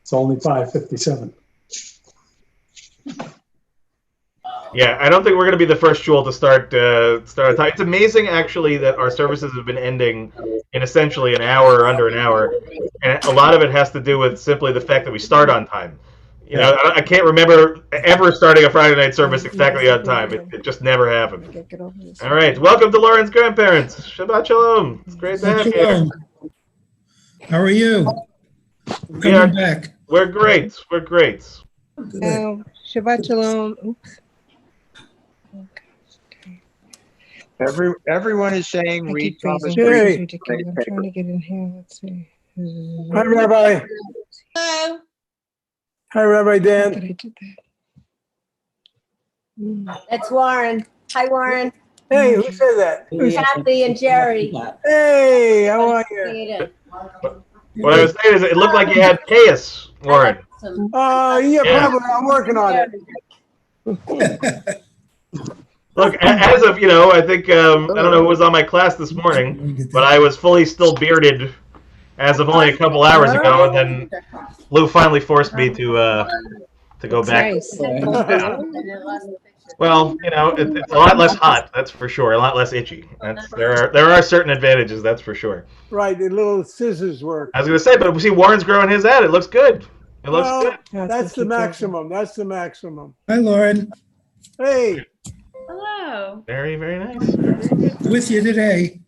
It's only 5:57. Yeah, I don't think we're going to be the first shul to start a time. It's amazing, actually, that our services have been ending in essentially an hour or under an hour, and a lot of it has to do with simply the fact that we start on time. You know, I can't remember ever starting a Friday night service exactly on time. It just never happened. All right, welcome to Lauren's grandparents. Shabbat shalom. It's great to have you here. How are you? Coming back. We're great. We're great. Shabbat shalom. Oops. Everyone is saying read Thomas. Hey. I'm trying to get in here. Let's see. Hi, Rabbi. Hello. Hi, Rabbi Dan. I did that. That's Warren. Hi, Warren. Hey, who said that? Kathy and Jerry. Hey, how are you? What I was saying is, it looked like you had chaos, Warren. Yeah, probably. I'm working on it. Look, as of, I think, I don't know who was on my class this morning, but I was fully still bearded as of only a couple hours ago, and then Lou finally forced me to go back. Nice. Well, it's a lot less hot, that's for sure, a lot less itchy. There are certain advantages, that's for sure. Right, the little scissors work. I was going to say, but see, Warren's growing his out. It looks good. It looks good. That's the maximum. That's the maximum. Hi, Lauren. Hey. Hello. Very, very nice. With you today.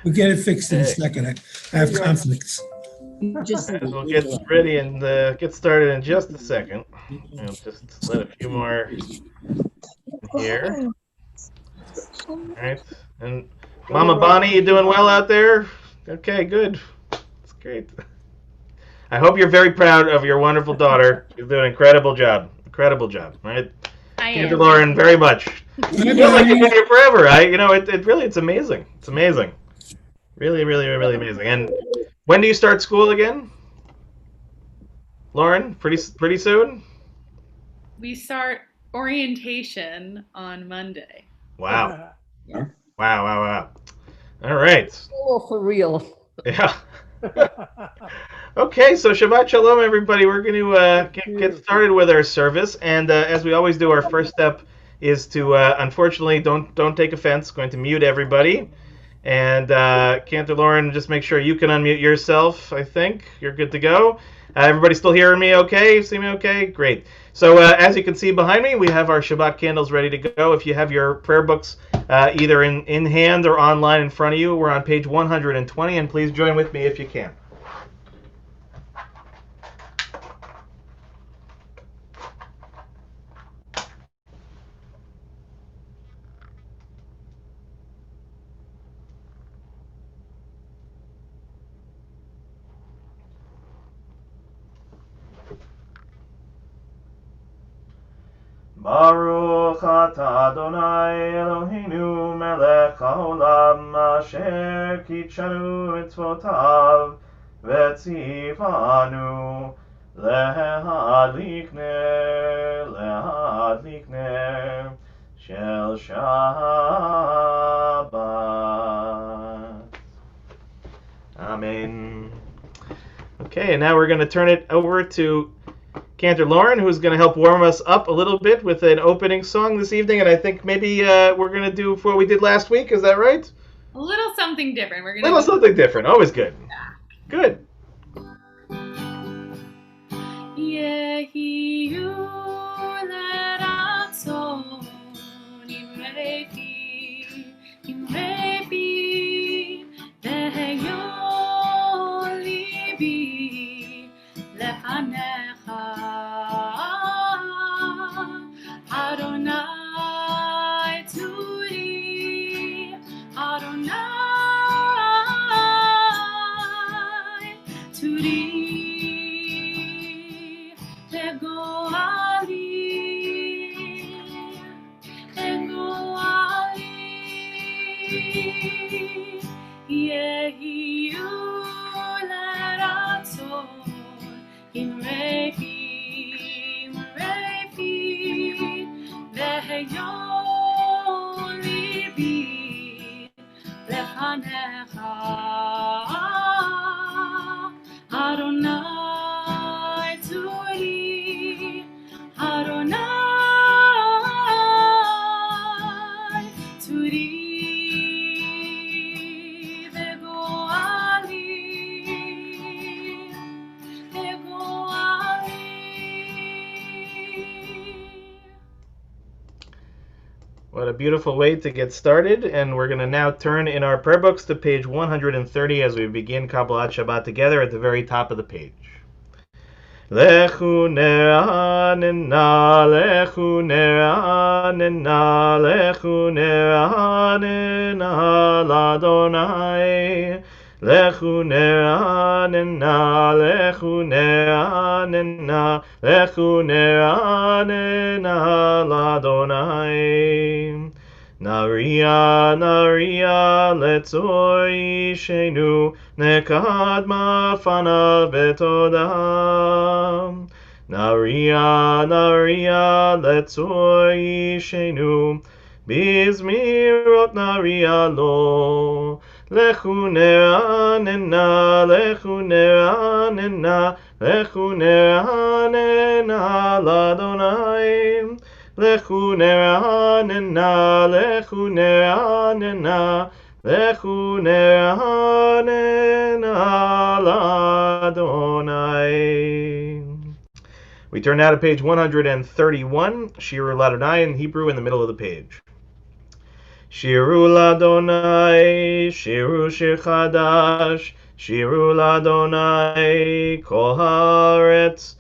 We'll get it fixed in a second. I have conflicts. We'll get ready and get started in just a second. I'll just let a few more here. All right. And Mama Bonnie, you doing well out there? Okay, good. That's great. I hope you're very proud of your wonderful daughter. She's doing an incredible job. Incredible job, right? I Thank am. you, Lauren, very much. You feel like you've been here forever. It's amazing. It's amazing. Really, really, really amazing. And when do you start school again, Lauren? Pretty soon. We start orientation on Monday. Wow. Wow. All right. Oh, for real. Yeah. Okay, so Shabbat Shalom, everybody. We're going to get started with our service, and as we always do, our first step is to, unfortunately, don't take offense. Going to mute everybody, and Cantor Lauren, just make sure you can unmute yourself. I think you're good to go. Everybody still hearing me? Okay? See me? Okay? Great. So as you can see behind me, we have our Shabbat candles ready to go. If you have your prayer books either in hand or online in front of you, we're on page 120, and please join with me if you can. Baruch atah Adonai Eloheinu melech haolam asher kitshanu mitzvotav v'tzivanu lehadlik ner shel Shabbat. Amen. Okay, and now we're going to turn it over to Cantor Lauren, who's going to help warm us up a little bit with an opening song this evening, and I think maybe we're going to do what we did last week. Is that right? A little something different. We're A little something different. Always good. Good. Yehiyu leratzon imrepi veheyo libi lefanecha Adonai tzuri Adonai What a beautiful way to get started. And we're going to now turn in our prayer books to page 130 as we begin Kabbalat Shabbat together at the very top of the page. Lechu ne'anena, lechu ne'anena, lechu ne'anena l'Adonai. Lechu ne'anena, lechu ne'anena, lechu ne'anena l'Adonai. Naria, Naria, letzor ishenu, nekadma fana betodam. Naria, Naria, letzor ishenu, bizmirot naria lo. Lechu ne'anena, lechu ne'anena, lechu ne'anena l'Adonai. Lechu ne'anena, lechu ne'anena, lechu ne'anena l'Adonai. We turn now to page 131, Shiru l'Adonai in Hebrew in the middle of the page. Shiru l'Adonai, Shiru shir chadash, Shiru l'Adonai, kol haaretz.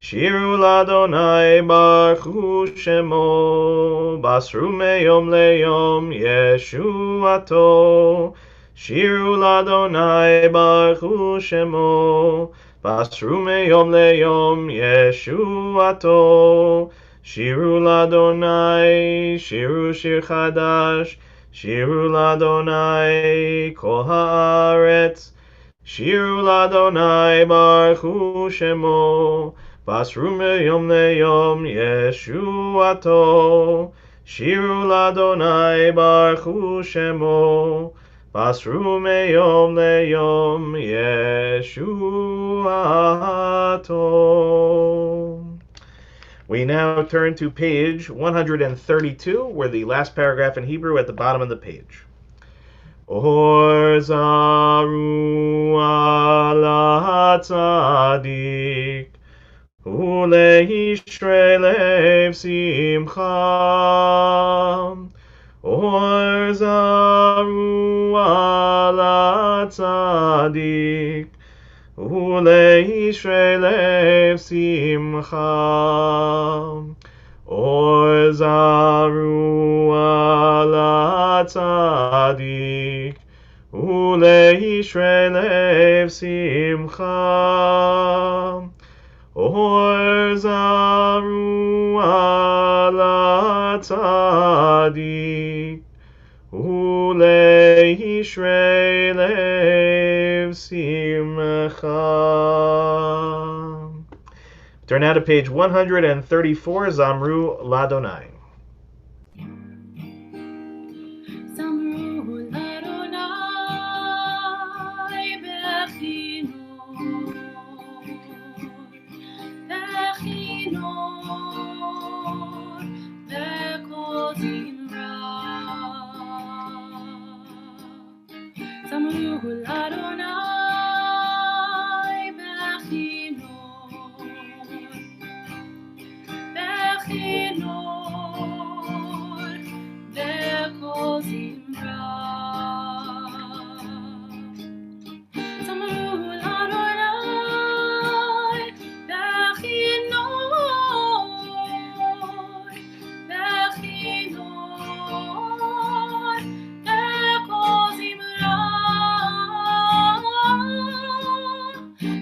Shiru l'Adonai baruchu shemo, basru meyom leyom yeshuato. Shiru l'Adonai baruchu shemo, basru meyom leyom yeshuato. Shiru l'Adonai, shiru shir chadash, Shiru l'Adonai kol haaretz. Shiru l'Adonai baruchu shemo, basru meyom leyom yeshuato. Shiru l'Adonai baruchu shemo, basru meyom leyom yeshuato. We now turn to page 132. We're the last paragraph in Hebrew at the bottom of the page. Or zaru ala tzadik, uleishrei lev simcha. Or zaru ala tzadik, uleishrei lev simcha. Or zaru ala tzadik, uleishrei lev simcha. Or zaru ala tzadik, uleishrei lev simcha. Turn now to page 134, Zamru l'Adonai. Zamru l'Adonai bechinot, bechinot, b'kol zimra. Zamru l'Adonai bechinot, bechinot, b'kol zimra. Zamru l'Adonai bechinot, bechinot, b'kol zimra.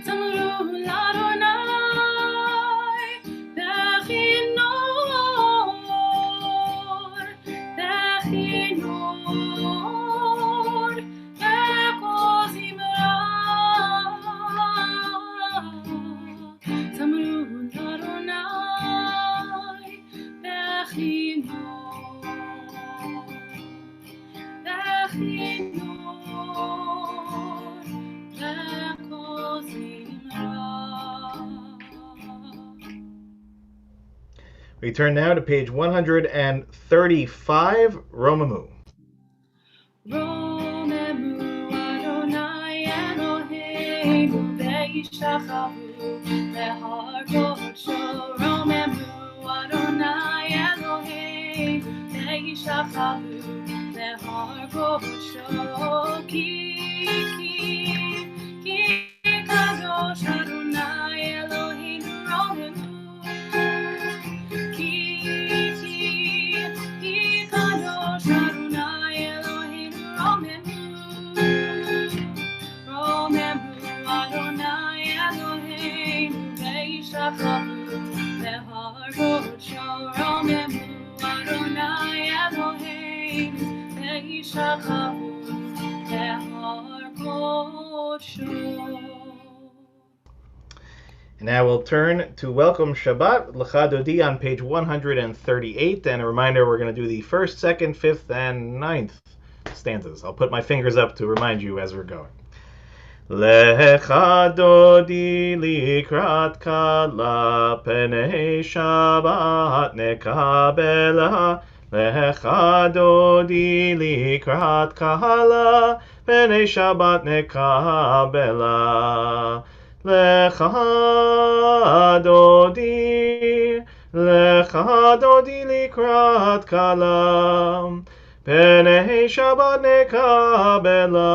Zamru l'Adonai bechinot, bechinot, b'kol zimra. Zamru l'Adonai bechinot, bechinot, b'kol zimra. We turn now to page 135, Romamu. Romemu Adonai Eloheinu ve'yishacharu lehar kodsho. Romemu Adonai Eloheinu וישחררו להר קודשו כי קדוש אדוני אלוהינו רוממו כי קדוש אדוני אלוהינו רוממו אדוני אלוהינו וישחררו להר קודשו רוממו אדוני אלוהינו וישחררו להר קודשו. And now we'll turn to Welcome Shabbat, Lecha Dodi on page 138. And a reminder, we're going to do the 1st, 2nd, 5th, and 9th stanzas. I'll put my fingers up to remind you as we're going. Lecha Dodi likrat kala penei Shabbat nekabela. Lecha Dodi likrat kala penei Shabbat nekabela. Lecha Dodi likrat kala penei Shabbat nekabela.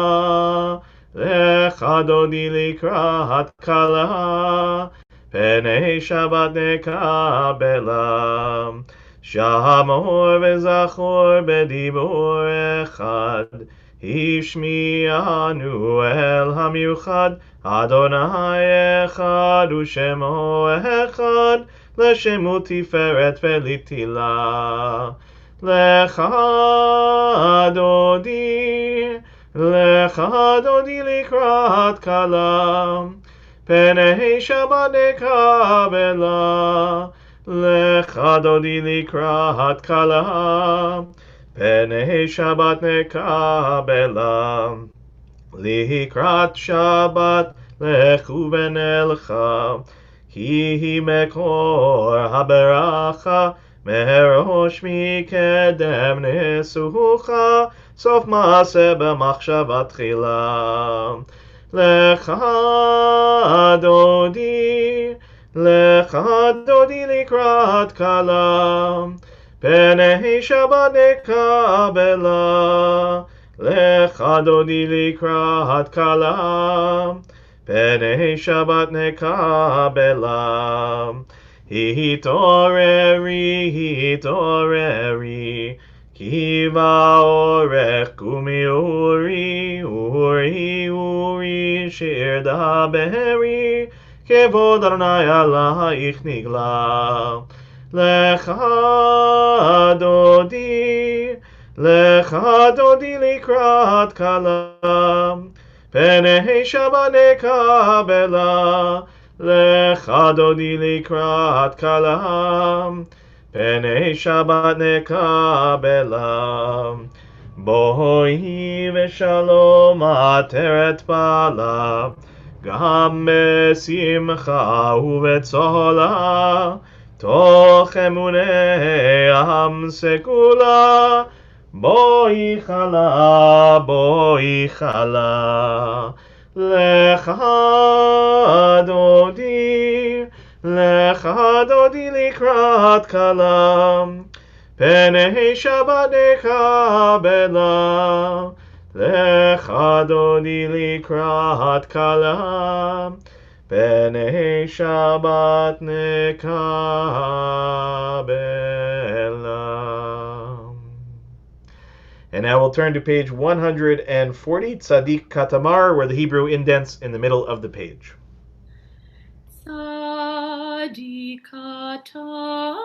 Lecha Dodi likrat kala penei Shabbat nekabela. Shamor v'zachor b'dibur echad Hishmi'anu el hamiuchad Adonai echad u'shemo echad L'shemu tiferet v'litila. Lecha Dodi likrat kala penei Shabbat nekabela. Lecha Dodi likrat kala penei Shabbat nekabela. Likrat Shabbat lechu v'nelcha ki mekor haberacha merosh mikedem nesucha sof maaseh b'machshava tchila. Lecha Dodi likrat kala penei Shabbat nekabela. Lecha Dodi likrat kala penei Shabbat nekabela. Hitoreri ki va'orech umiuri uri shir daberi kevod Adonai alaich nigla. Lecha Dodi likrat kala penei Shabbat nekabela. Lecha Dodi likrat kala penei Shabbat nekabela. Boi v'shalom ateret bala gam besimcha u'betzola toch emunei am sekula. Boi chala Lecha Dodi likrat kala penei Shabbat nekabela. Lecha Dodi likrat kala penei Shabbat nekabela. And now we'll turn to page 140, Tzadik Katamar, where the Hebrew indents in the middle of the page. Tzadik Katamar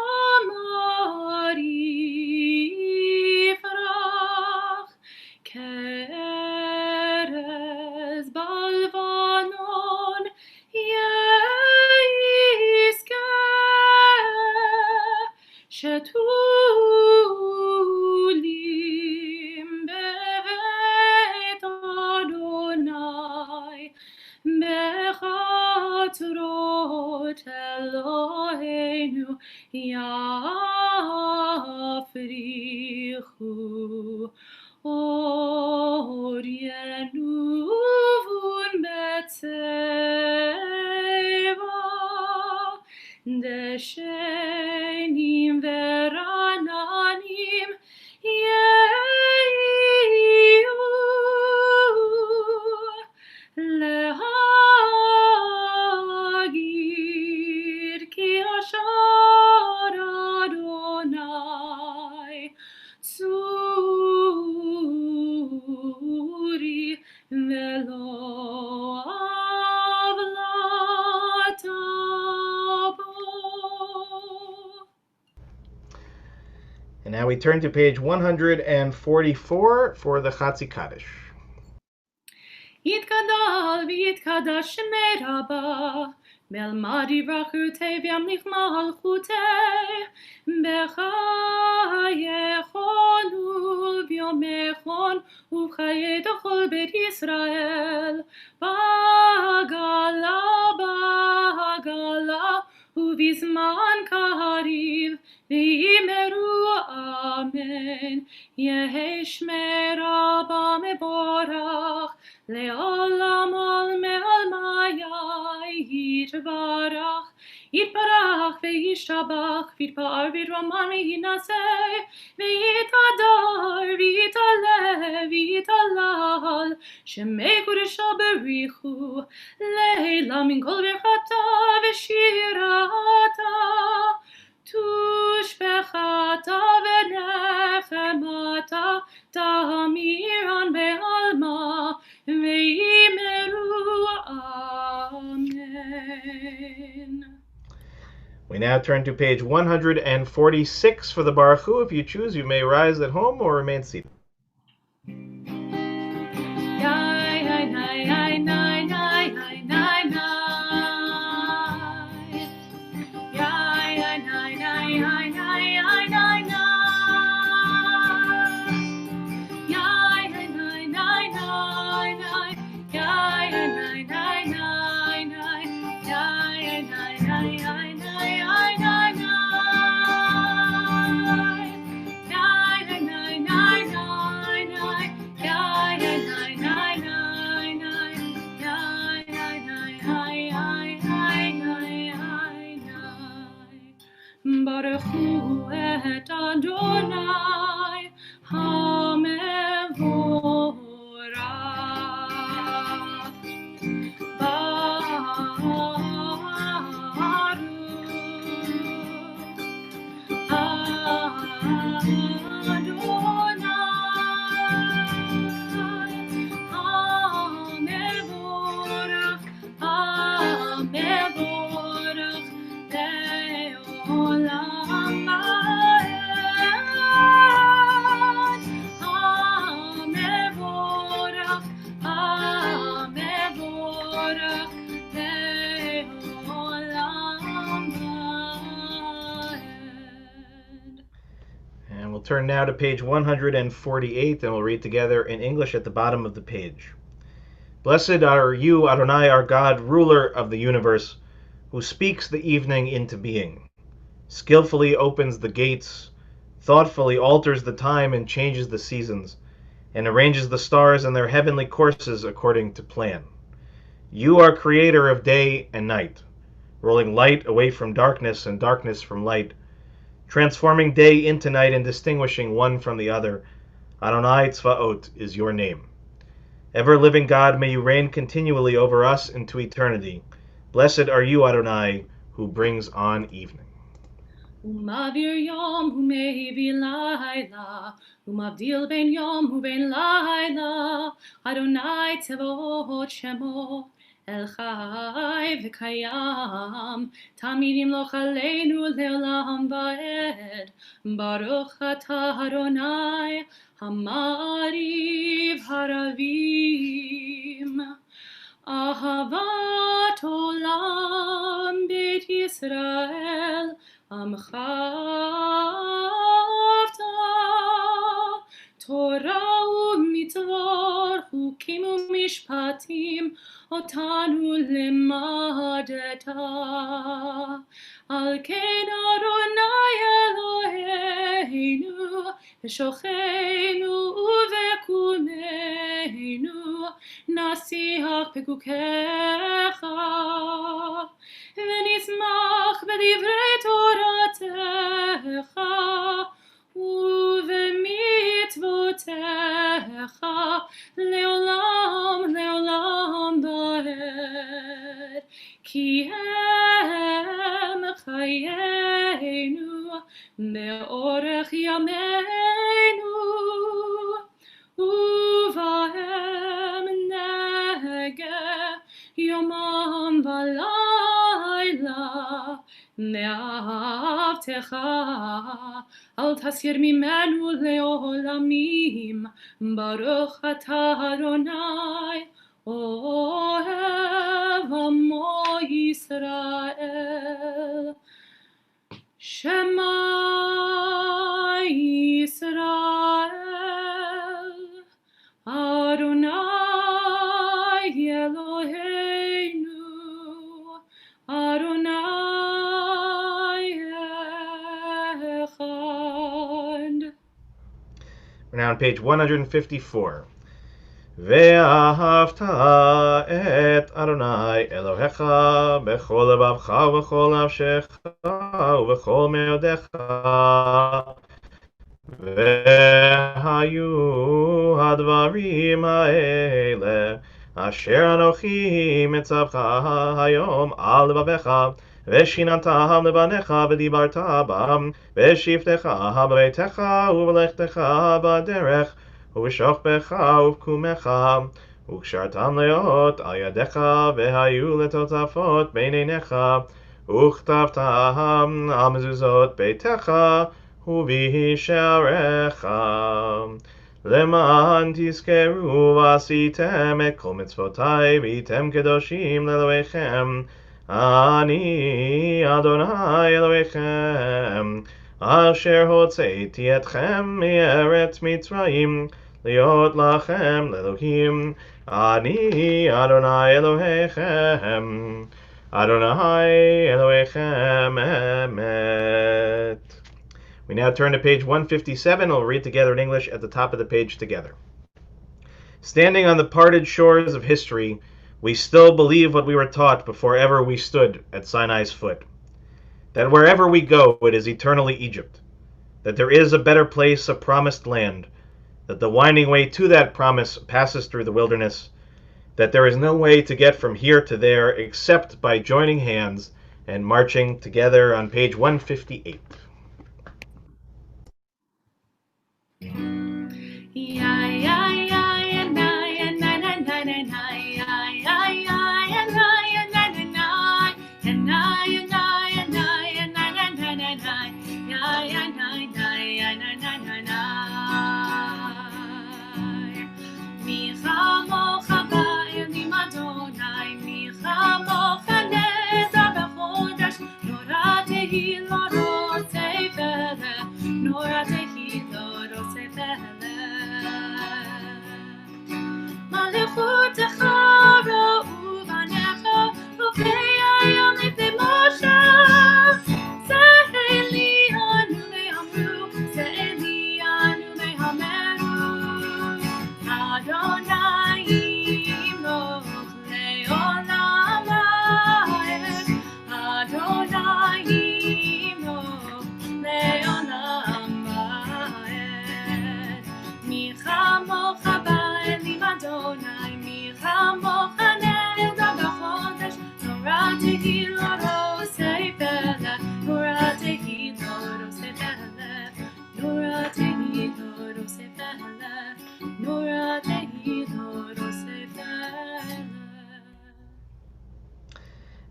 yifrach kerez balvanon yeiskeh shetulim bevet Adonai bechatrot Eloheinu yafrichu or yenuvun betzeva deshenim verananim להגיד כי אשר אדוני צורי ולא עוולת בו. And now we turn to page 144 for the Chatzi Kaddish. יתגדל ויתקדש שמי רבה, מלמד יברכותי וימליך מלכותי, בחייכון וביומכון ובחיי כל בית ישראל, בעגלה ובזמן קריב, ויאמרו אמן. יהי שמי רבה מבורך, לעולם עלמי יתברך, יתברך וישתבח, ויתפאר ויתרומם ויינשא, ויתהדר ויתעלה ויתהלל, שמי קודשו בריחו, לילה מן כל ברכתה ושירתה, תושבחתה ונחמתה, תמירן בעלמה, ויאמרו אמן. We now turn to page 146 for the Baruch Hu. If you choose, you may rise at home or remain seated. Baruch Hu et Adonai HaMevorach. And we'll turn now to page 148, and we'll read together in English at the bottom of the page. Blessed are you, Adonai, our God, ruler of the universe, who speaks the evening into being, skillfully opens the gates, thoughtfully alters the time and changes the seasons, and arranges the stars in their heavenly courses according to plan. You are creator of day and night, rolling light away from darkness and darkness from light, transforming day into night and distinguishing one from the other. Adonai Tzvaot is your name. Ever-living God, may you reign continually over us into eternity. Blessed are you, Adonai, who brings on evening. ומעביר יום ומביא לילה, ומבדיל בין יום ובין לילה, אדוני צבאות שמו, אל חי וקיים, תמיד ימלוך עלינו לעולם ועד. ברוך אתה אדוני, המעריב הרבים. אהבת עולם בית ישראל, עמך אהבת, תורה ומצוות, חוקים ומשפטים, אותנו למדת. על כן אדוני אלוהינו, בשוכנו ובקומנו, נשיח פקוקיך, ונשמח בדברי תורתך, ובמצוותיך, לעולם לעולם כי הם חיינו באורך ימינו, ובהם נגה יומם ולילה. מאהבתך אל תסיר ממנו לעולמים, ברוך אתה אדוני אוהב עמו ישראל. שמע ישראל, אדוני אלוהינו, אדוני echad. We're now on page 154. ואהבת את אדוני אלוהיך בכל לבבך ובכל נפשך ובכל מאודיך. והיו הדברים האלה אשר אנוכי מצווך היום על לבביך, ושיננתם לבניך ודיברת בם, ושבתך בביתך ובלכתך בדרך, ובשוכבך ובקומך, וקשרתם להיות על ידיך, והיו לטוטפות בין עיניך, וכתבתם על מזוזות ביתך ובשעריך, למען תזכרו ועשיתם את כל מצוותי, והייתם קדושים לאלוהיכם. אני אדוני אלוהיכם, אשר הוצאתי אתכם מארץ מצרים, להיות לכם לאלוהים. אני אדוני אלוהיכם, אדוני אלוהיכם emet. We now turn to page 157. We'll read together in English at the top of the page together. Standing on the parted shores of history, we still believe what we were taught before ever we stood at Sinai's foot. That wherever we go, it is eternally Egypt. That there is a better place, a promised land. That the winding way to that promise passes through the wilderness. That there is no way to get from here to there except by joining hands and marching together on page 158.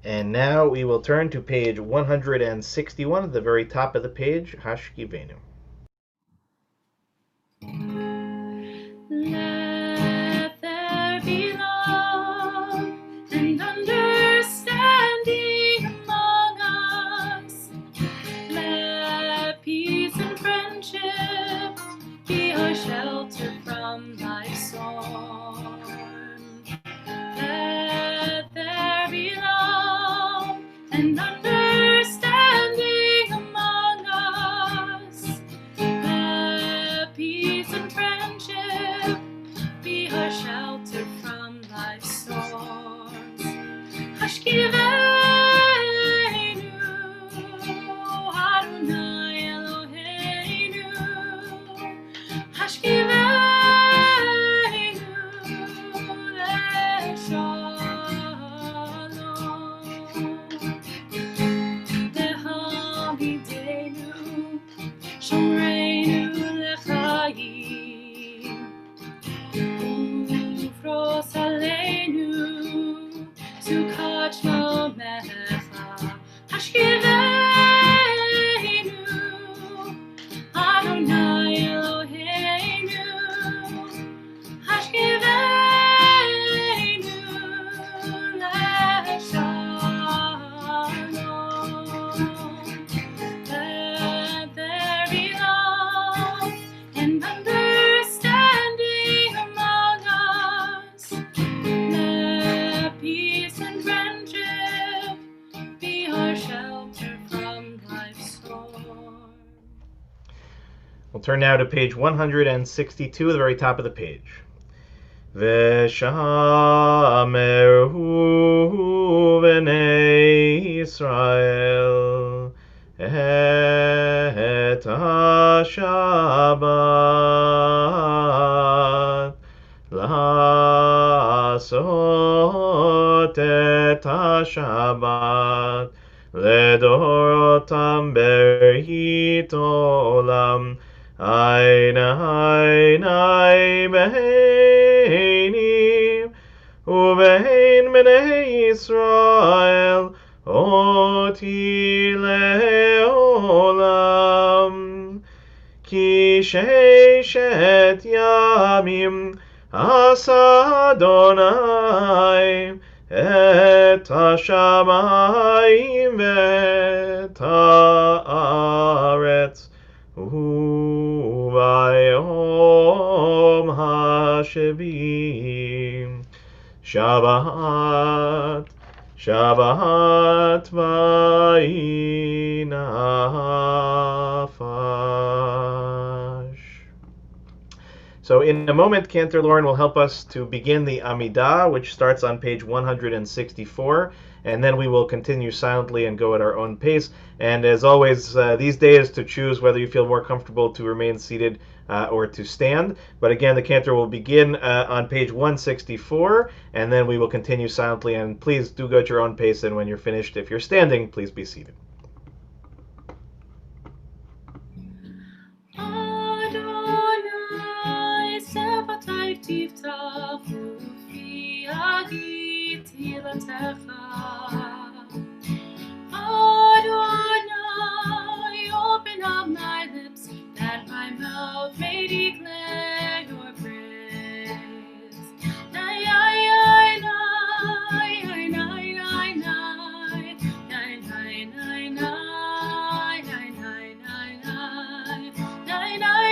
And now we will turn to page 161 at the very top of the page, Hashkivenu. Let there be love and understanding among us. Let peace and friendship be our shelter from thy storm. Let there be love and understanding among us. Let peace and friendship be our shelter from thy storms. Hashkivenu, Adonai Eloheinu. Hashkivenu leShalom. Sukkot Shlomecha Hashkivenu Adonai Eloheinu Hashkivenu Leshalom. Let there be love and understanding among us. Let peace and friendship be our shelter from life's storm. We'll turn now to page 162, the very top of the page. V'shameru b'nei Yisrael et ha-Shabbat la'asot et ha-Shabbat לדורותם ברית עולם עיני בהנים ובהן בני ישראל אותי לעולם כי ששת ימים עשה אדוני את השמיים ואת הארץ וביום השביעי שבת ויהי נפש. So in a moment, Cantor Lauren will help us to begin the Amidah, which starts on page 164, and then we will continue silently and go at our own pace. And as always, these days to choose whether you feel more comfortable to remain seated or to stand. But again, the Cantor will begin on page 164, and then we will continue silently. And please do go at your own pace, and when you're finished, if you're standing, please be seated. תפתחו פי ידי תהילתך. Adonai, open up my lips, that my mouth may declare your praise. Nay, nay, nay, nay, nay, nay, nay, nay, nay, nay, nay, nay, nay, nay,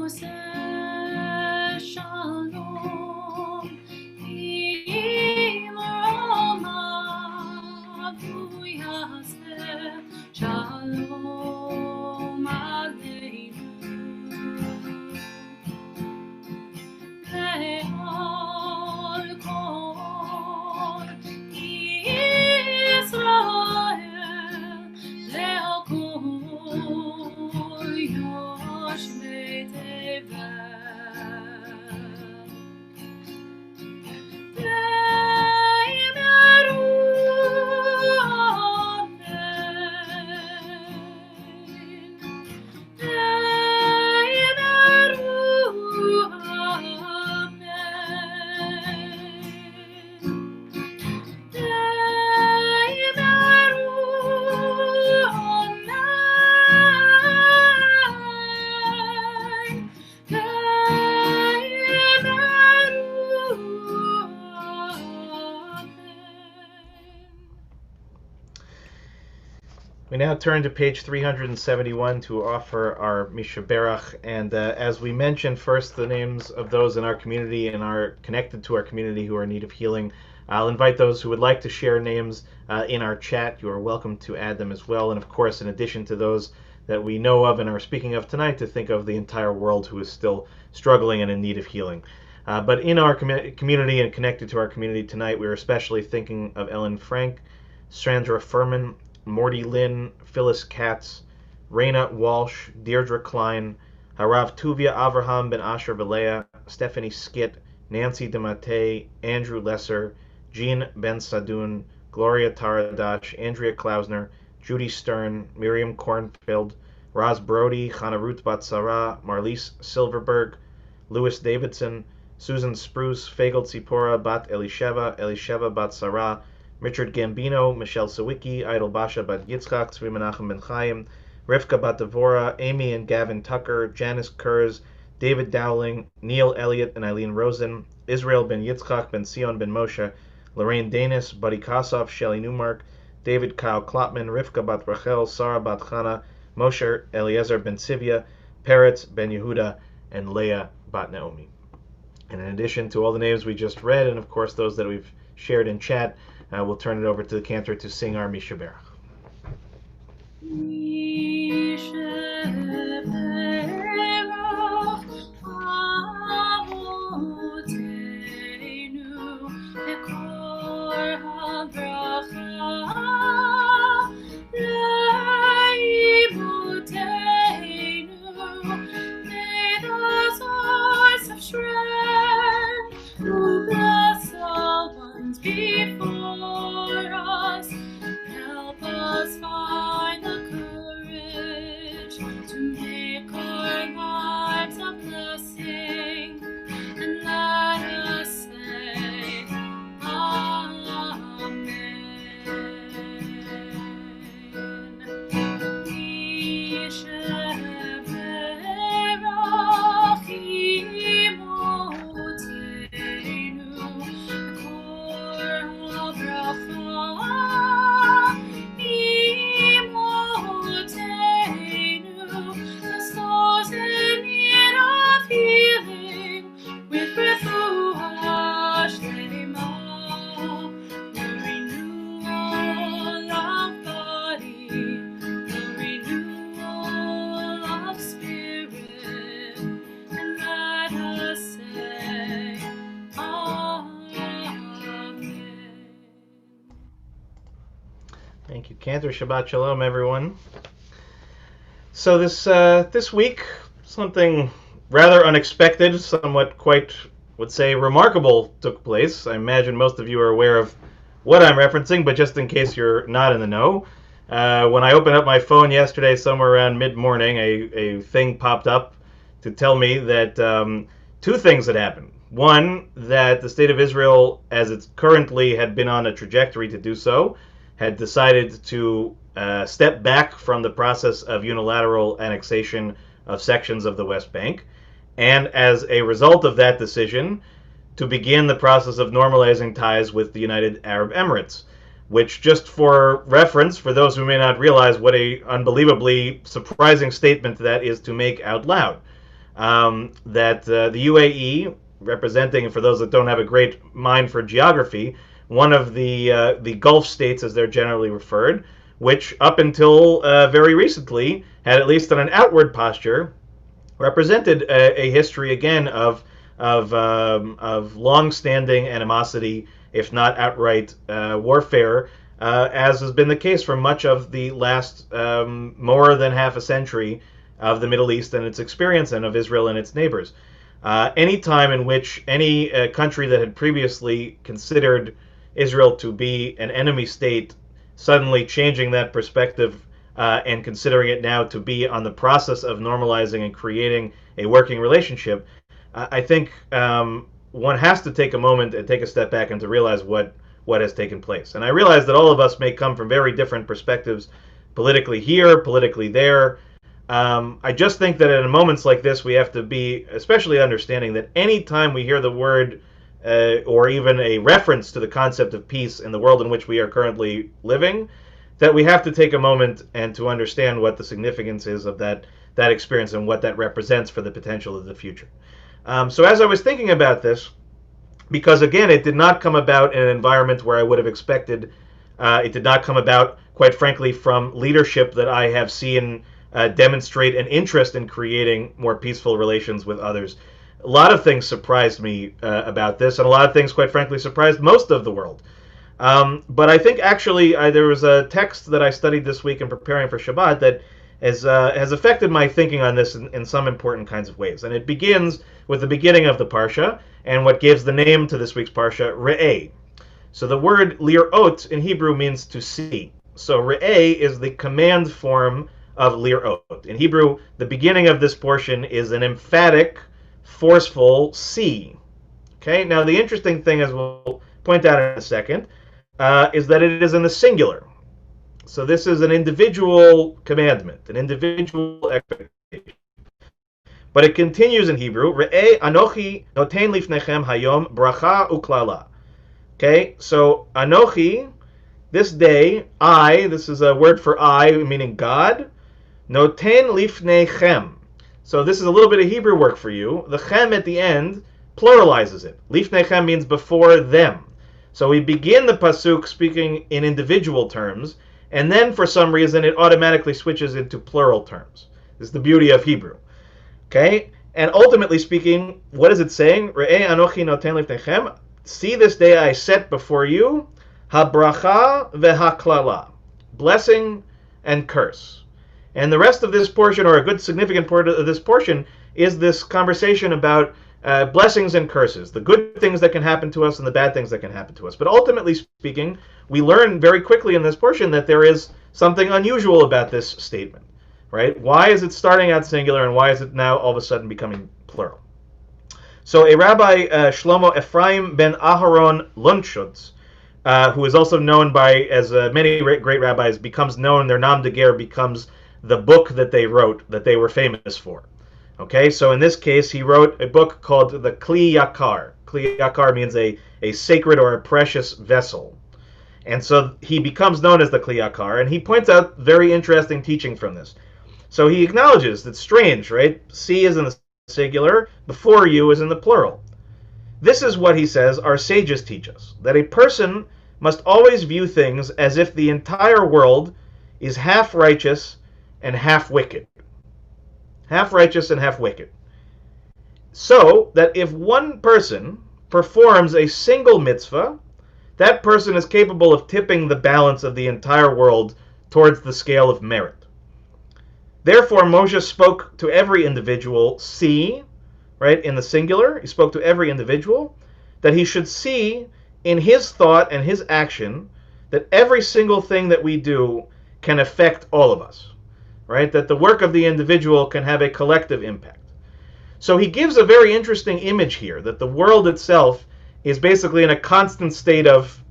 Oseh shalom, v'imromav yaseh shalom aleinu. Ve'al kol Yisrael le'al kol yoshvei tevel. We now turn to page 371 to offer our Mishaberach, and as we mentioned, first the names of those in our community and are connected to our community who are in need of healing. I'll invite those who would like to share names in our chat. You are welcome to add them as well, and of course, in addition to those that we know of and are speaking of tonight, to think of the entire world who is still struggling and in need of healing. But in our community and connected to our community tonight, we're especially thinking of Ellen Frank, Sandra Furman, Morty Lynn, Phyllis Katz, Raina Walsh, Deirdre Klein, Harav Tuvia Avraham ben Asher Belea, Stephanie Skit, Nancy DeMate, Andrew Lesser, Jean Ben Sadun, Gloria Taradash, Andrea Klausner, Judy Stern, Miriam Kornfeld, Roz Brody, Hannah Ruth Batsara, Marlise Silverberg, Louis Davidson, Susan Spruce, Fagel Tzipora, Bat Elisheva Bat Sarah, Richard Gambino, Michelle Sawicki, Idol Basha Bat Yitzchak, Tzvi Menachem Ben Chaim, Rivka Bat Devora, Amy and Gavin Tucker, Janice Kurz, David Dowling, Neil Elliott and Eileen Rosen, Israel Ben Yitzchak, Ben Sion Ben Moshe, Lorraine Danis, Buddy Kossoff, Shelley Newmark, David Kyle Klopman, Rivka Bat Rachel, Sarah Bat Chana, Moshe Eliezer Ben Sivia, Peretz Ben Yehuda, and Leah Bat Naomi. And in addition to all the names we just read, and of course those that we've shared in chat, we'll turn it over to the cantor to sing our Mishaberach. Who bless all ones before us, help us find the courage to make our lives a blessing, and let us say, Amen. Thank you, Cantor. Shabbat Shalom, everyone. So this week, something rather unexpected, somewhat quite, would say, remarkable took place. I imagine most of you are aware of what I'm referencing, but just in case you're not in the know, when I opened up my phone yesterday, somewhere around mid-morning, a thing popped up to tell me that two things had happened. One, that the state of Israel, as it currently had been on a trajectory to do so, had decided to step back from the process of unilateral annexation of sections of the West Bank, and as a result of that decision, to begin the process of normalizing ties with the United Arab Emirates, which, just for reference, for those who may not realize what a unbelievably surprising statement that is to make out loud, that the UAE, representing, for those that don't have a great mind for geography, one of the Gulf states, as they're generally referred, which up until very recently had, at least on an outward posture, represented a history again of long-standing animosity, if not outright warfare, as has been the case for much of the last more than half a century of the Middle East and its experience, and of Israel and its neighbors. Any time in which any country that had previously considered Israel to be an enemy state, suddenly changing that perspective and considering it now to be on the process of normalizing and creating a working relationship, I think one has to take a moment and take a step back and to realize what has taken place. And I realize that all of us may come from very different perspectives, politically here, politically there. I just think that in moments like this, we have to be especially understanding that any time we hear the word or even a reference to the concept of peace in the world in which we are currently living, that we have to take a moment and to understand what the significance is of that experience and what that represents for the potential of the future. So as I was thinking about this, because again, it did not come about in an environment where I would have expected. It did not come about, quite frankly, from leadership that I have seen demonstrate an interest in creating more peaceful relations with others. A lot of things surprised me about this, and a lot of things, quite frankly, surprised most of the world. But I think actually there was a text that I studied this week in preparing for Shabbat that has affected my thinking on this in some important kinds of ways. And it begins with the beginning of the Parsha, and what gives the name to this week's Parsha, Re'eh. So the word lir'ot in Hebrew means to see. So Re'eh is the command form of lir'ot. In Hebrew, the beginning of this portion is an emphatic, forceful see. Okay, now the interesting thing, as we'll point out in a second, is that it is in the singular. So this is an individual commandment, an individual expectation. But it continues in Hebrew, Re'eh anochi noten lifnechem hayom bracha uklala. Okay, so anochi, this day, I, this is a word for I, meaning God, noten lifnechem. So this is a little bit of Hebrew work for you. The chem at the end pluralizes it. Lifnechem means before them. So we begin the pasuk speaking in individual terms, and then for some reason it automatically switches into plural terms. This is the beauty of Hebrew. Okay, and ultimately speaking, what is it saying? Re'eh anochi noten lifnechem. See, this day I set before you habracha vehaklala, blessing and curse. And the rest of this portion, or a good significant part of this portion, is this conversation about blessings and curses, the good things that can happen to us and the bad things that can happen to us. But ultimately speaking, we learn very quickly in this portion that there is something unusual about this statement, right? Why is it starting out singular, and why is it now all of a sudden becoming plural? So a Rabbi, Shlomo Ephraim ben Aharon Lunschutz, who is also known by, as many great rabbis, becomes known, their Nam de Ger becomes the book that they wrote, that they were famous for. Okay, so in this case, he wrote a book called the Kli Yakar. Kli Yakar means a sacred or a precious vessel. And so he becomes known as the Kli Yakar, and he points out very interesting teaching from this. So he acknowledges it's strange, right? See is in the singular, before you is in the plural. This is what he says our sages teach us, that a person must always view things as if the entire world is half righteous and half wicked. Half righteous and half wicked. So that if one person performs a single mitzvah, that person is capable of tipping the balance of the entire world towards the scale of merit. Therefore, Moshe spoke to every individual, see, right, in the singular. He spoke to every individual that he should see in his thought and his action that every single thing that we do can affect all of us, right? That the work of the individual can have a collective impact. So he gives a very interesting image here, that the world itself is basically in a constant state of,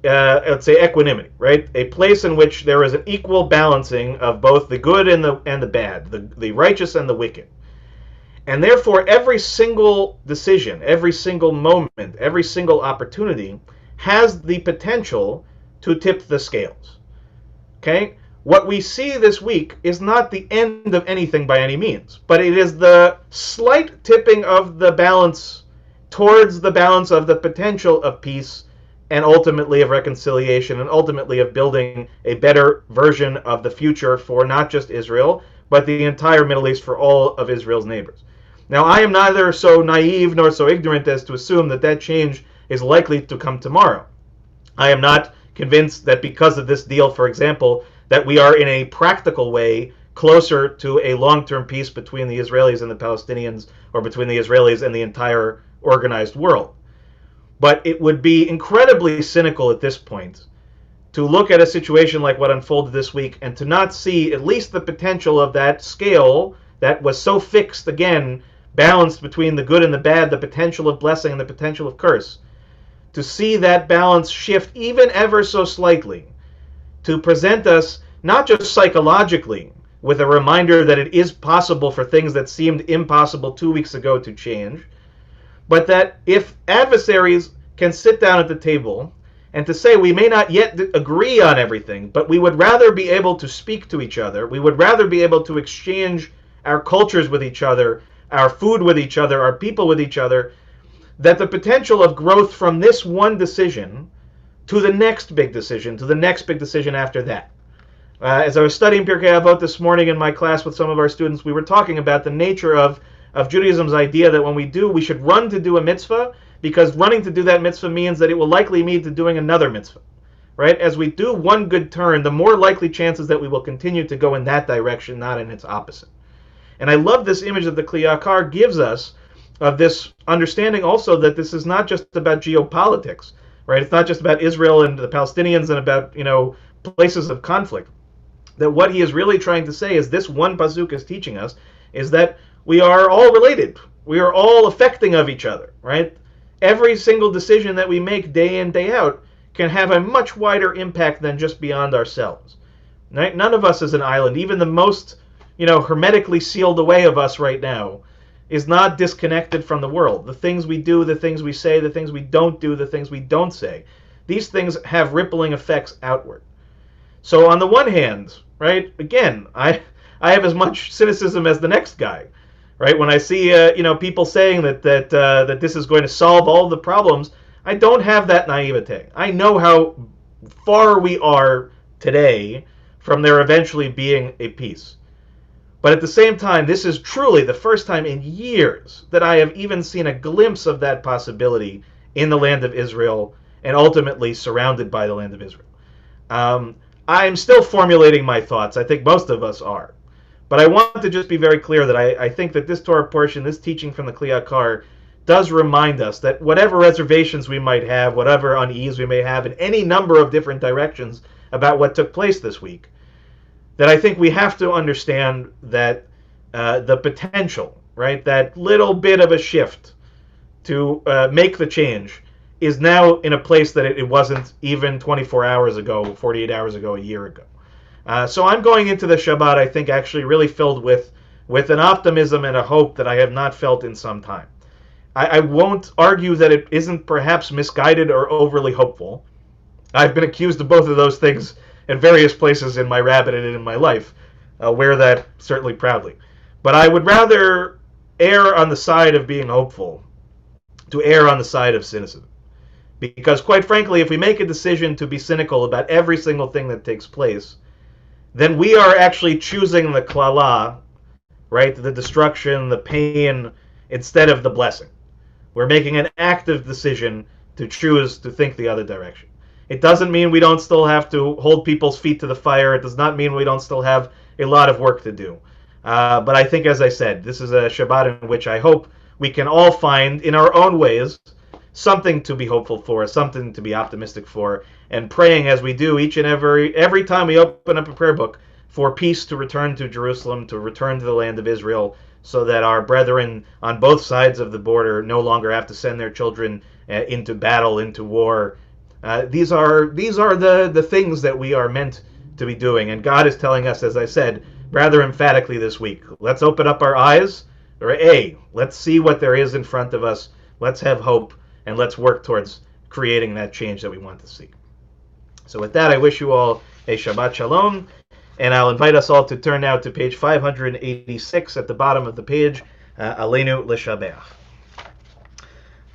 let's say, equanimity, right? A place in which there is an equal balancing of both the good and the bad, the righteous and the wicked. And therefore, every single decision, every single moment, every single opportunity has the potential to tip the scales. Okay? What we see this week is not the end of anything by any means, but it is the slight tipping of the balance towards the balance of the potential of peace and ultimately of reconciliation and ultimately of building a better version of the future for not just Israel, but the entire Middle East, for all of Israel's neighbors. Now, I am neither so naive nor so ignorant as to assume that that change is likely to come tomorrow. I am not convinced that because of this deal, for example, that we are in a practical way closer to a long-term peace between the Israelis and the Palestinians, or between the Israelis and the entire organized world. But it would be incredibly cynical at this point to look at a situation like what unfolded this week and to not see at least the potential of that scale that was so fixed, again, balanced between the good and the bad, the potential of blessing and the potential of curse. To see that balance shift even ever so slightly, to present us not just psychologically with a reminder that it is possible for things that seemed impossible 2 weeks ago to change, but that if adversaries can sit down at the table and to say we may not yet agree on everything, but we would rather be able to speak to each other. We would rather be able to exchange our cultures with each other, our food with each other, our people with each other, that the potential of growth from this one decision to the next big decision, to the next big decision after that. As I was studying Pirkei Avot this morning in my class with some of our students, we were talking about the nature of Judaism's idea that when we should run to do a mitzvah, because running to do that mitzvah means that it will likely lead to doing another mitzvah. Right? As we do one good turn, the more likely chances that we will continue to go in that direction, not in its opposite. And I love this image that the Kli Yakar gives us of this understanding also that this is not just about geopolitics, right? It's not just about Israel and the Palestinians and about, places of conflict. That what he is really trying to say is this one pasuk is teaching us is that we are all related. We are all affecting of each other, right? Every single decision that we make day in, day out can have a much wider impact than just beyond ourselves. Right? None of us is an island. Even the most, hermetically sealed away of us right now is not disconnected from the world. The things we do, the things we say, the things we don't do, the things we don't say, these things have rippling effects outward. So on the one hand, right, again, I have as much cynicism as the next guy, right? When I see people saying that this is going to solve all the problems, I don't have that naivete. I know how far we are today from there eventually being a peace. But at the same time, this is truly the first time in years that I have even seen a glimpse of that possibility in the land of Israel and ultimately surrounded by the land of Israel. I'm still formulating my thoughts. I think most of us are. But I want to just be very clear that I think that this Torah portion, this teaching from the Kli Yakar, does remind us that whatever reservations we might have, whatever unease we may have in any number of different directions about what took place this week, that I think we have to understand that the potential, right, that little bit of a shift to make the change is now in a place that it wasn't even 24 hours ago, 48 hours ago, a year ago. So I'm going into the Shabbat, I think, actually really filled with an optimism and a hope that I have not felt in some time. I won't argue that it isn't perhaps misguided or overly hopeful. I've been accused of both of those things at various places in my rabbit and in my life. I'll wear that certainly proudly. But I would rather err on the side of being hopeful to err on the side of cynicism. Because quite frankly, if we make a decision to be cynical about every single thing that takes place, then we are actually choosing the klala, right, the destruction, the pain, instead of the blessing. We're making an active decision to choose to think the other direction. It doesn't mean we don't still have to hold people's feet to the fire. It does not mean we don't still have a lot of work to do. But I think, as I said, this is a Shabbat in which I hope we can all find, in our own ways, something to be hopeful for, something to be optimistic for, and praying as we do each and every time we open up a prayer book for peace to return to Jerusalem, to return to the land of Israel, so that our brethren on both sides of the border no longer have to send their children into battle, into war. These are the things that we are meant to be doing, and God is telling us, as I said, rather emphatically this week, let's open up our eyes, or let's see what there is in front of us, let's have hope, and let's work towards creating that change that we want to see. So with that, I wish you all a Shabbat Shalom, and I'll invite us all to turn now to page 586 at the bottom of the page, Aleinu L'Shabeach.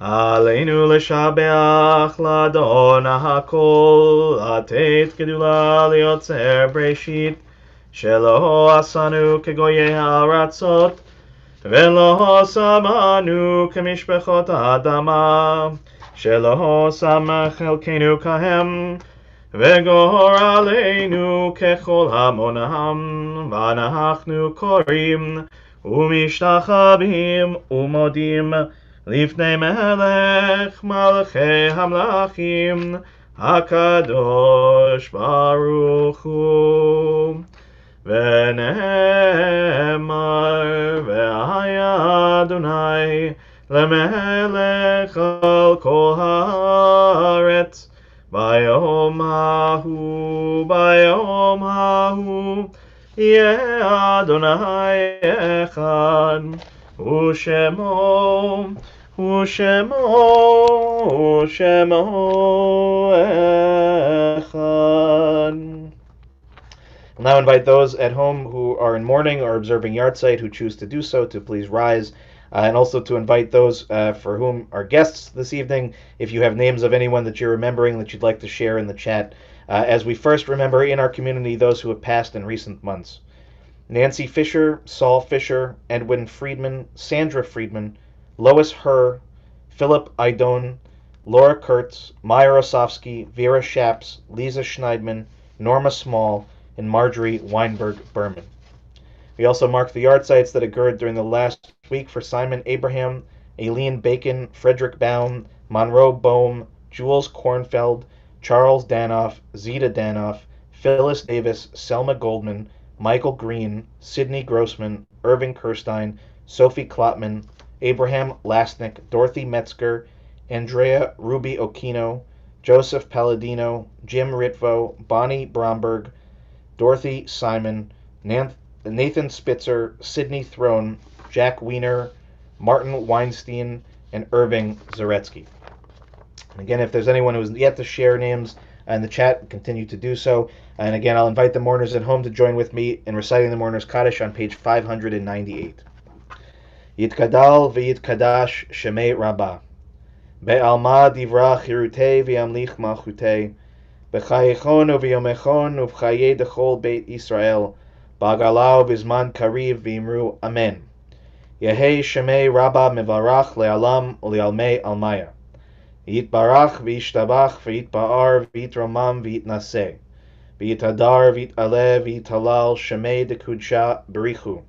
Aleinu L'Shabeach L'Adon HaKol, Atet Gedula L'Yotzer Breshit, Shelo Asanu Kegoye Ha'aratzot, Velo Samanu Kemishpechot Adama, Shelo Samach Elkeinu Kahem, Vegor Aleinu Kechol Hamonam, Vanachnu Korim, Umishtachabim, Umodim, Lifnei Melech Malchei Hamlachim, HaKadosh Baruch Hu. V'ne'emar ve'haya Adonai lemelech al kol haaretz bayom hahu yeh Adonai echad u'shemo Ushemo Echad. I'll now invite those at home who are in mourning or observing yahrzeit who choose to do so to please rise, and also to invite those for whom are guests this evening, if you have names of anyone that you're remembering that you'd like to share in the chat, as we first remember in our community those who have passed in recent months. Nancy Fisher, Saul Fisher, Edwin Friedman, Sandra Friedman, Lois Herr, Philip Idone, Laura Kurtz, Maya Rosofsky, Vera Shaps, Lisa Schneidman, Norma Small, and Marjorie Weinberg Berman. We also mark the yahrzeits that occurred during the last week for Simon Abraham, Aileen Bacon, Frederick Baum, Monroe Bohm, Jules Kornfeld, Charles Danoff, Zita Danoff, Phyllis Davis, Selma Goldman, Michael Green, Sidney Grossman, Irving Kirstein, Sophie Klotman, Abraham Lasnik, Dorothy Metzger, Andrea Ruby Okino, Joseph Palladino, Jim Ritvo, Bonnie Bromberg, Dorothy Simon, Nathan Spitzer, Sidney Throne, Jack Wiener, Martin Weinstein, and Irving Zaretsky. And again, if there's anyone who's yet to share names in the chat, continue to do so. And again, I'll invite the mourners at home to join with me in reciting the Mourner's Kaddish on page 598. Yitkadal v'yitkadash shemei Rabbah. Be'alma divra chirutei v'yamlich malchutei. B'chayechon u'v'yomechon u'v'chayei dechol Beit Yisrael. B'agalau v'zman kariv v'imru Amen. Yehei shemei Rabbah mevarach le'alam u'le'almei almaya. Yitbarach v'yishtabach v'yitba'ar v'yitromam v'yitnaseh. V'yitadar v'yitaleh v'yitalal shemei dekudsha berichu.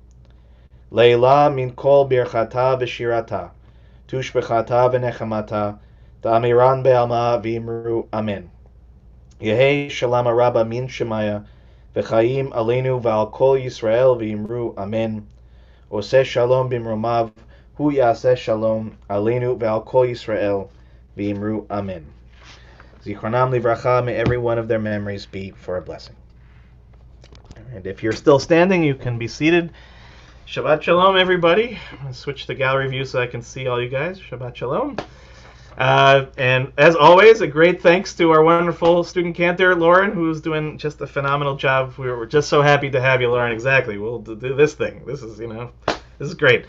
Leila min kol birchata v'shirata. Tushbechata v'nechamata. Ta'amiran be'alma v'imru Amen. Yehei shalom rabba min shemaya. V'chaim aleinu v'al kol Yisrael v'imru Amen. Oseh shalom b'imromav. Hu yaseh shalom aleinu v'al kol Yisrael v'imru Amen. Zichronam livracha, may every one of their memories be for a blessing. And if you're still standing, you can be seated. Shabbat shalom, everybody. I'm going to switch the gallery view so I can see all you guys. Shabbat shalom. And as always, a great thanks to our wonderful student cantor, Lauren, who's doing just a phenomenal job. We're just so happy to have you, Lauren. Exactly. We'll do this thing. This is great.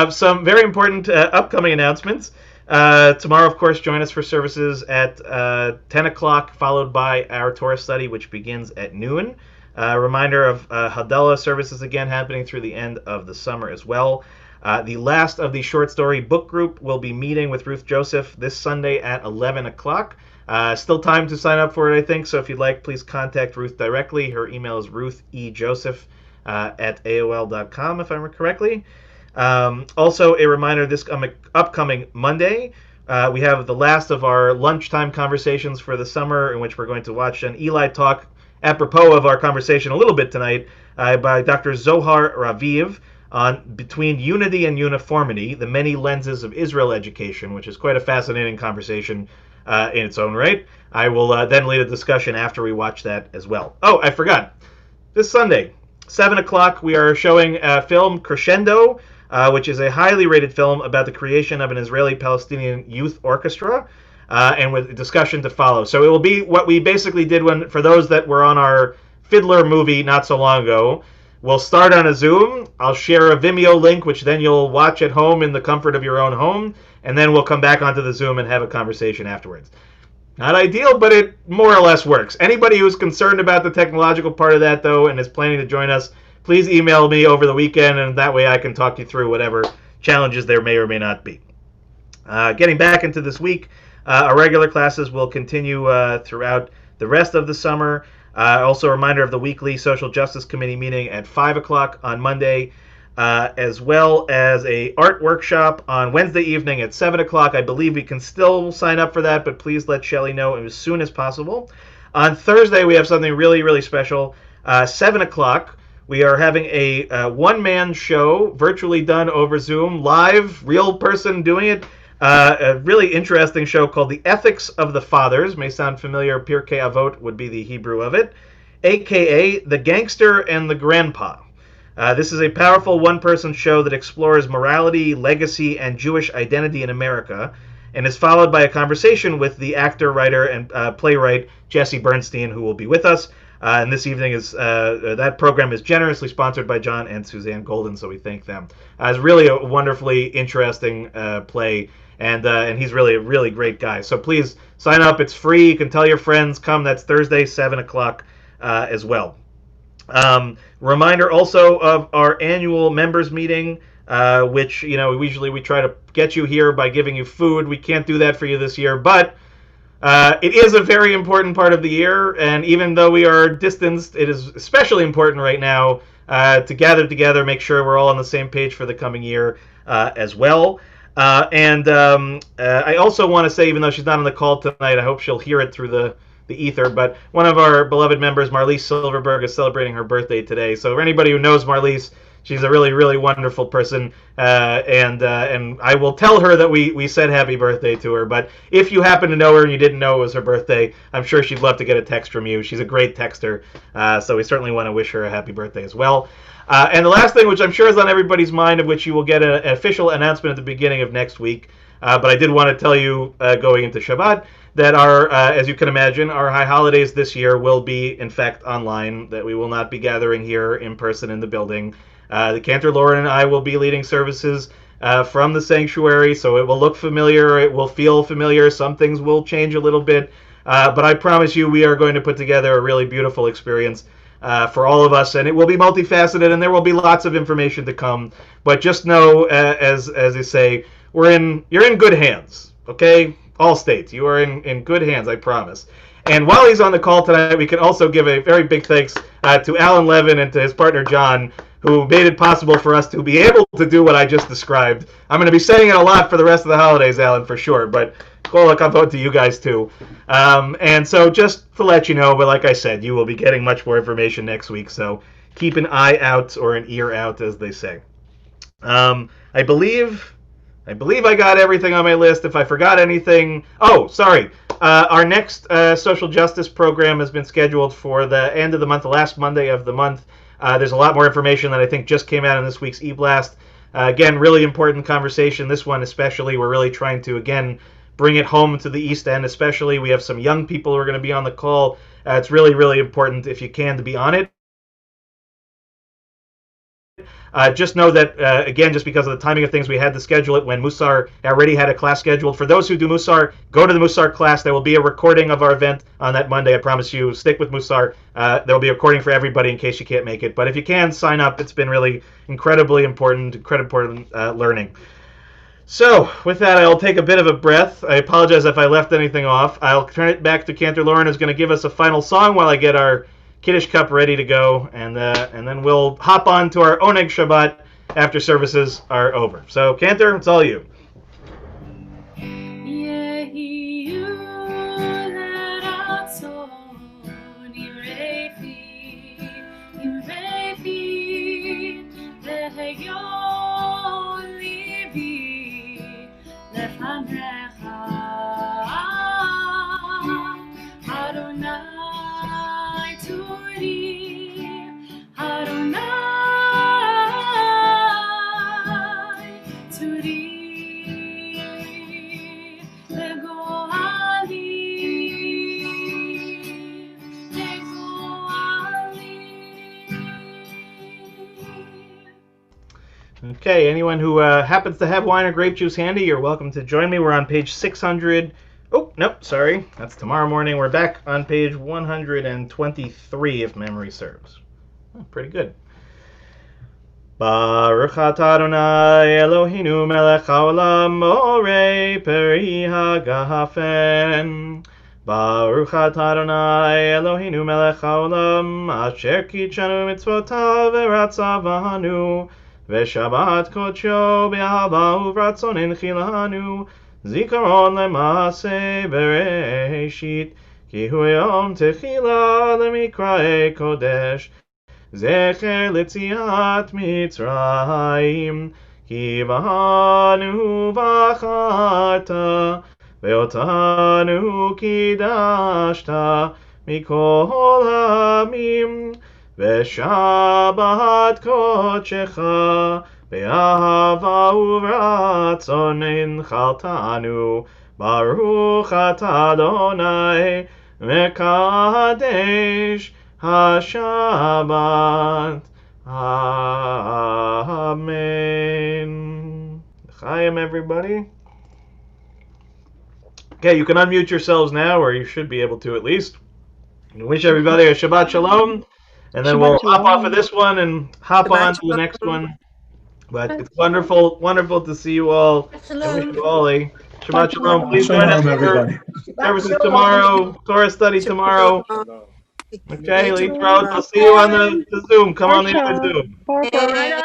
Some very important upcoming announcements. Tomorrow, of course, join us for services at 10 o'clock, followed by our Torah study, which begins at noon. Reminder of Hadalah services again happening through the end of the summer as well. The last of the short story book group will be meeting with Ruth Joseph this Sunday at 11 o'clock. Still time to sign up for it, I think, so if you'd like, please contact Ruth directly. Her email is ruthejoseph at AOL.com, if I remember correctly. Also, a reminder, this upcoming Monday, we have the last of our lunchtime conversations for the summer, in which we're going to watch an Eli talk, apropos of our conversation a little bit tonight, by Dr. Zohar Raviv on Between Unity and Uniformity, the Many Lenses of Israel Education, which is quite a fascinating conversation in its own right. I will then lead a discussion after we watch that as well. Oh, I forgot. This Sunday, 7 o'clock, we are showing a film, Crescendo, which is a highly rated film about the creation of an Israeli-Palestinian youth orchestra, and with a discussion to follow. So it will be what we basically did for those that were on our Fiddler movie not so long ago. We'll start on a Zoom. I'll share a Vimeo link, which then you'll watch at home in the comfort of your own home, and then we'll come back onto the Zoom and have a conversation afterwards. Not ideal, but it more or less works. Anybody who's concerned about the technological part of that, though, and is planning to join us, please email me over the weekend, and that way I can talk you through whatever challenges there may or may not be. Getting back into this week, our regular classes will continue throughout the rest of the summer. Also a reminder of the weekly Social Justice Committee meeting at 5 o'clock on Monday, as well as a art workshop on Wednesday evening at 7 o'clock. I believe we can still sign up for that, but please let Shelley know as soon as possible. On Thursday, we have something really, really special. 7 o'clock, we are having a one-man show, virtually done over Zoom, live, real person doing it. A really interesting show called The Ethics of the Fathers. May sound familiar. Pirkei Avot would be the Hebrew of it. AKA The Gangster and the Grandpa. This is a powerful one-person show that explores morality, legacy, and Jewish identity in America, and is followed by a conversation with the actor, writer, and playwright Jesse Bernstein, who will be with us. And this evening that program is generously sponsored by John and Suzanne Golden, so we thank them. It's really a wonderfully interesting play, and he's really a really great guy. So please sign up. It's free. You can tell your friends. Come. That's Thursday, 7 o'clock as well. Reminder also of our annual members meeting, which usually we try to get you here by giving you food. We can't do that for you this year, but it is a very important part of the year, and even though we are distanced, it is especially important right now to gather together, make sure we're all on the same page for the coming year as well. I also want to say, even though she's not on the call tonight, I hope she'll hear it through the ether, but one of our beloved members, Marlise Silverberg, is celebrating her birthday today. So for anybody who knows Marlise, she's a really, really wonderful person, and I will tell her that we said happy birthday to her. But if you happen to know her and you didn't know it was her birthday, I'm sure she'd love to get a text from you. She's a great texter, so we certainly want to wish her a happy birthday as well. And the last thing, which I'm sure is on everybody's mind, of which you will get an official announcement at the beginning of next week, but I did want to tell you going into Shabbat, that as you can imagine, our high holidays this year will be, in fact, online, that we will not be gathering here in person in the building. The Cantor Lauren and I will be leading services from the sanctuary, so it will look familiar, it will feel familiar, some things will change a little bit, but I promise you we are going to put together a really beautiful experience for all of us, and it will be multifaceted, and there will be lots of information to come, but just know, as they say, you're in good hands, okay? All states, you are in good hands, I promise. And while he's on the call tonight, we can also give a very big thanks to Alan Levin and to his partner John, who made it possible for us to be able to do what I just described. I'm going to be saying it a lot for the rest of the holidays, Alan, for sure, but Kol HaKavod to you guys too. And so just to let you know, but like I said, you will be getting much more information next week, so keep an eye out, or an ear out, as they say. I believe I got everything on my list. If I forgot anything... Oh, sorry. Our next social justice program has been scheduled for the end of the month, the last Monday of the month. There's a lot more information that I think just came out in this week's e-blast. Again, really important conversation. This one especially, we're really trying to, again, bring it home to the East End especially. We have some young people who are going to be on the call. It's really, really important, if you can, to be on it. Just know that, again, just because of the timing of things, we had to schedule it when Musar already had a class scheduled. For those who do Musar, go to the Musar class. There will be a recording of our event on that Monday. I promise you. Stick with Musar. There will be a recording for everybody in case you can't make it. But if you can, sign up. It's been really incredibly important learning. So, with that, I'll take a bit of a breath. I apologize if I left anything off. I'll turn it back to Cantor Lauren, who's going to give us a final song while I get our Kiddush cup ready to go, and then we'll hop on to our Oneg Shabbat after services are over. So, Cantor, it's all you. Okay, anyone who happens to have wine or grape juice handy, you're welcome to join me. We're on page 600. Oh, nope, sorry. That's tomorrow morning. We're back on page 123, if memory serves. Oh, pretty good. Baruch atah Adonai Eloheinu melech haolam morei peri hagafen. Baruch atah Adonai Eloheinu melech haolam asher kitshanu mitzvotav v'ratzavanu. V'shabbat kodsho b'ahava uvratzon inchilanu zikaron lema'aseh bereshit ki hu yom techila lemikrae kodesh zecher letziat mitzrayim ki v'hanu v'acharta ve'otanu kidashta mikol ha'amim ושבת קודשך באהבה וברצון הנחלתנו. ברוך אתה אדוני מקדש השבת. Amen. Chaim, everybody. Okay, you can unmute yourselves now, or you should be able to at least. And wish everybody a Shabbat Shalom, and then we'll hop off of this one and hop on to the next one. But it's wonderful, wonderful to see you all. I wish you all a Shabbat Shalom. Please join us for services tomorrow, Torah study tomorrow. Okay, Lee Rose, I'll see you on the Zoom. Come on in the Zoom. Bye-bye.